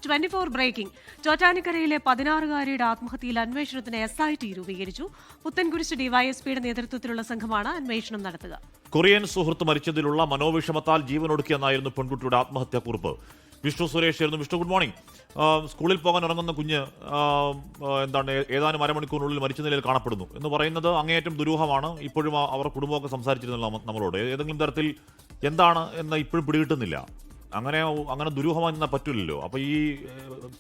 24 breaking. ചോറ്റാനിക്കരയിലെ 16-കാരിയുടെ ആത്മഹത്യയിൽ അന്വേഷണത്തിന് SIT രൂപീകരിച്ചു. പുത്തൻകുരിശ് ഡിവൈഎസ്പിയുടെ നേതൃത്വത്തിലുള്ള സംഘമാണ് അന്വേഷണം നടത്തുക. കൊറിയൻ സുഹൃത്ത് മരിച്ചതിലുള്ള മനോവിഷമത്താൽ ജീവനൊടുക്കിയെന്നായിരുന്നു പെൺകുട്ടിയുടെ ആത്മഹത്യാക്കുറിപ്പ്. വിഷ്ണു സുരേഷ് ആയിരുന്നു. Vishnu, good morning. സ്കൂളിൽ പോകാൻ ഇറങ്ങുന്ന കുഞ്ഞ് ഏതാനും അരമണിക്കൂറിനുള്ളിൽ മരിച്ച നിലയിൽ കാണപ്പെടുന്നു എന്ന് പറയുന്നത് അങ്ങേയറ്റം ദുരൂഹമാണ്. ഇപ്പോഴും അവർ കുടുംബമൊക്കെ സംസാരിച്ചിരുന്നില്ല നമ്മളോട്. ഏതെങ്കിലും തരത്തിൽ എന്താണ് എന്ന് ഇപ്പോഴും പിടികിട്ടുന്നില്ല. അങ്ങനെ ദുരൂഹമായി നിന്നാൽ പറ്റില്ലല്ലോ. അപ്പോൾ ഈ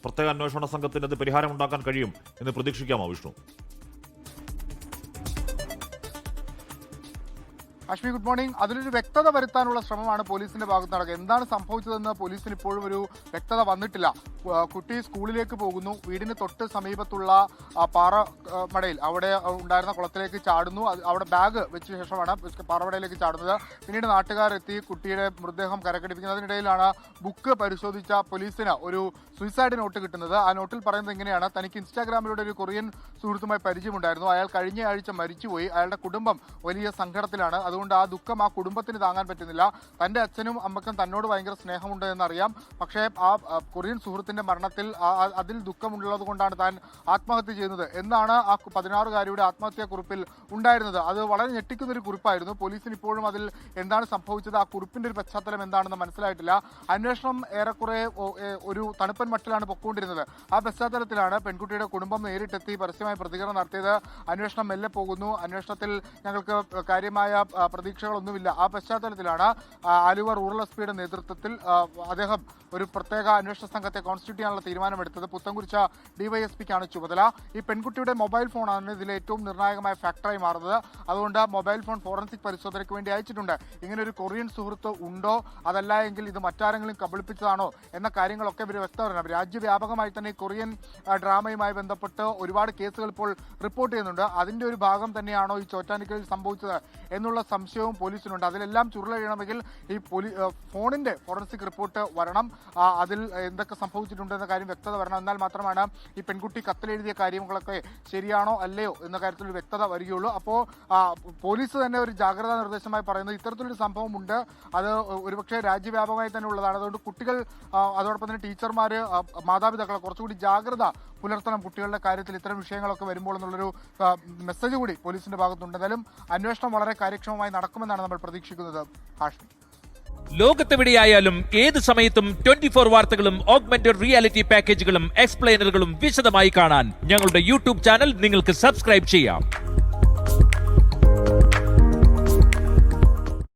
പ്രത്യേക അന്വേഷണ സംഘത്തിന് അത് പരിഹാരം ഉണ്ടാക്കാൻ കഴിയും എന്ന് പ്രതീക്ഷിക്കാമോ വിഷ്ണു? Ashwi, good morning. അതിലൊരു വ്യക്തത വരുത്താനുള്ള ശ്രമമാണ് പോലീസിന്റെ ഭാഗത്ത് നടക്കുക. എന്താണ് സംഭവിച്ചതെന്ന് പോലീസിന് ഇപ്പോഴും ഒരു വ്യക്തത വന്നിട്ടില്ല. കുട്ടി സ്കൂളിലേക്ക് പോകുന്നു. വീടിന് തൊട്ട് സമീപത്തുള്ള പാറമടയിൽ അവിടെ ഉണ്ടായിരുന്ന കുളത്തിലേക്ക് ചാടുന്നു. അവിടെ ബാഗ് വെച്ച ശേഷമാണ് പാറമടയിലേക്ക് ചാടുന്നത്. പിന്നീട് നാട്ടുകാരെത്തി കുട്ടിയുടെ മൃതദേഹം കരക്കടിപ്പിക്കുന്നതിനിടയിലാണ് ബുക്ക് പരിശോധിച്ച പോലീസിന് ഒരു സൂയിസൈഡ് നോട്ട് കിട്ടുന്നത്. ആ നോട്ടിൽ പറയുന്നത് ഇങ്ങനെയാണ്: തനിക്ക് ഇൻസ്റ്റാഗ്രാമിലൂടെ ഒരു കൊറിയൻ സുഹൃത്തുമായി പരിചയമുണ്ടായിരുന്നു. അയാൾ കഴിഞ്ഞ ആഴ്ച മരിച്ചുപോയി. അയാളുടെ കുടുംബം വലിയ സങ്കടത്തിലാണ്. അതുകൊണ്ട് ആ ദുഃഖം ആ കുടുംബത്തിന് താങ്ങാൻ പറ്റുന്നില്ല. തന്റെ അച്ഛനും അമ്മയ്ക്കും തന്നോട് ഭയങ്കര സ്നേഹമുണ്ട് എന്നറിയാം. പക്ഷേ ആ കൊറിയൻ സുഹൃത്തിന്റെ മരണത്തിൽ അതിൽ ദുഃഖമുള്ളത് കൊണ്ടാണ് താൻ ആത്മഹത്യ ചെയ്യുന്നത് എന്നാണ് ആ 16-കാരിയുടെ ആത്മഹത്യാ കുറിപ്പിൽ ഉണ്ടായിരുന്നത്. അത് വളരെ ഞെട്ടിക്കുന്ന ഒരു കുറിപ്പായിരുന്നു. പോലീസിന് ഇപ്പോഴും അതിൽ എന്താണ് സംഭവിച്ചത്, ആ കുറിപ്പിന്റെ ഒരു പശ്ചാത്തലം എന്താണെന്ന് മനസ്സിലായിട്ടില്ല. അന്വേഷണം ഏറെക്കുറെ ഒരു തണുപ്പൻ മട്ടിലാണ് പൊക്കോണ്ടിരുന്നത്. ആ പശ്ചാത്തലത്തിലാണ് പെൺകുട്ടിയുടെ കുടുംബം നേരിട്ടെത്തി പരസ്യമായി പ്രതികരണം നടത്തിയത്. അന്വേഷണം മെല്ലെ പോകുന്നു, അന്വേഷണത്തിൽ ഞങ്ങൾക്ക് കാര്യമായ പ്രതീക്ഷകളൊന്നുമില്ല. ആ പശ്ചാത്തലത്തിലാണ് ആലുവ റൂറൽ എസ്പിയുടെ നേതൃത്വത്തിൽ അദ്ദേഹം ഒരു പ്രത്യേക അന്വേഷണ സംഘത്തെ കോൺസ്റ്റിറ്റ്യൂട്ട് ചെയ്യാനുള്ള തീരുമാനമെടുത്തത്. പുത്തൻകുരിശ് ഡിവൈഎസ്പിക്കാണ് ചുമതല. ഈ പെൺകുട്ടിയുടെ മൊബൈൽ ഫോണാണ് ഇതിൽ ഏറ്റവും നിർണായകമായ ഫാക്ടറായി മാറുന്നത്. അതുകൊണ്ട് മൊബൈൽ ഫോൺ ഫോറൻസിക് പരിശോധനയ്ക്ക് വേണ്ടി അയച്ചിട്ടുണ്ട്. ഇങ്ങനെ ഒരു കൊറിയൻ സുഹൃത്ത് ഉണ്ടോ, അതല്ല എങ്കിൽ ഇത് മറ്റാരെങ്കിലും കബളിപ്പിച്ചതാണോ എന്ന കാര്യങ്ങളൊക്കെ ഇവർ വ്യക്തമാണ്. രാജ്യവ്യാപകമായി തന്നെ ഈ കൊറിയൻ ഡ്രാമയുമായി ബന്ധപ്പെട്ട് ഒരുപാട് കേസുകൾ ഇപ്പോൾ റിപ്പോർട്ട് ചെയ്യുന്നുണ്ട്. അതിന്റെ ഒരു ഭാഗം തന്നെയാണോ ഈ ചോറ്റാനിക്കലിൽ സംഭവിച്ചത് എന്നുള്ള സംശയവും പോലീസിനുണ്ട്. അതിലെല്ലാം ചുരുളഴിയണമെങ്കിൽ ഈ ഫോണിന്റെ ഫോറൻസിക് റിപ്പോർട്ട് വരണം. അതിൽ എന്തൊക്കെ സംഭവിച്ചിട്ടുണ്ടെന്ന കാര്യം വ്യക്തത വരണം. എന്നാൽ മാത്രമാണ് ഈ പെൺകുട്ടി കത്തിലെഴുതിയ കാര്യങ്ങളൊക്കെ ശരിയാണോ അല്ലയോ എന്ന കാര്യത്തിൽ ഒരു വ്യക്തത വരികയുള്ളൂ. അപ്പോൾ പോലീസ് തന്നെ ഒരു ജാഗ്രതാ നിർദ്ദേശമായി പറയുന്നത് ഇത്തരത്തിലൊരു സംഭവം ഉണ്ട്. അത് ഒരുപക്ഷെ രാജ്യവ്യാപകമായി തന്നെ ഉള്ളതാണ്. അതുകൊണ്ട് കുട്ടികൾ, അതോടൊപ്പം തന്നെ ടീച്ചർമാർ, മാതാപിതാക്കൾ കുറച്ചുകൂടി ജാഗ്രത പുലർത്തണം കുട്ടികളുടെ കാര്യത്തിൽ ഇത്തരം വിഷയങ്ങളൊക്കെ വരുമ്പോൾ എന്നുള്ളൊരു മെസ്സേജ് കൂടി പോലീസിന്റെ ഭാഗത്തുണ്ട്. എന്തായാലും അന്വേഷണം വളരെ കാര്യക്ഷമമായി നടക്കുമെന്നാണ് നമ്മൾ പ്രതീക്ഷിക്കുന്നത്. ഹാഷ്മി, ലോകത്തെവിടെയായാലും ഏത് സമയത്തും 24 വാർത്തകളും ഓഗ്മെന്റഡ് റിയാലിറ്റി പാക്കേജുകളും എക്സ്പ്ലെയിനറുകളും വിശദമായി കാണാൻ ഞങ്ങളുടെ യൂട്യൂബ് ചാനൽ നിങ്ങൾക്ക് സബ്സ്ക്രൈബ് ചെയ്യാം.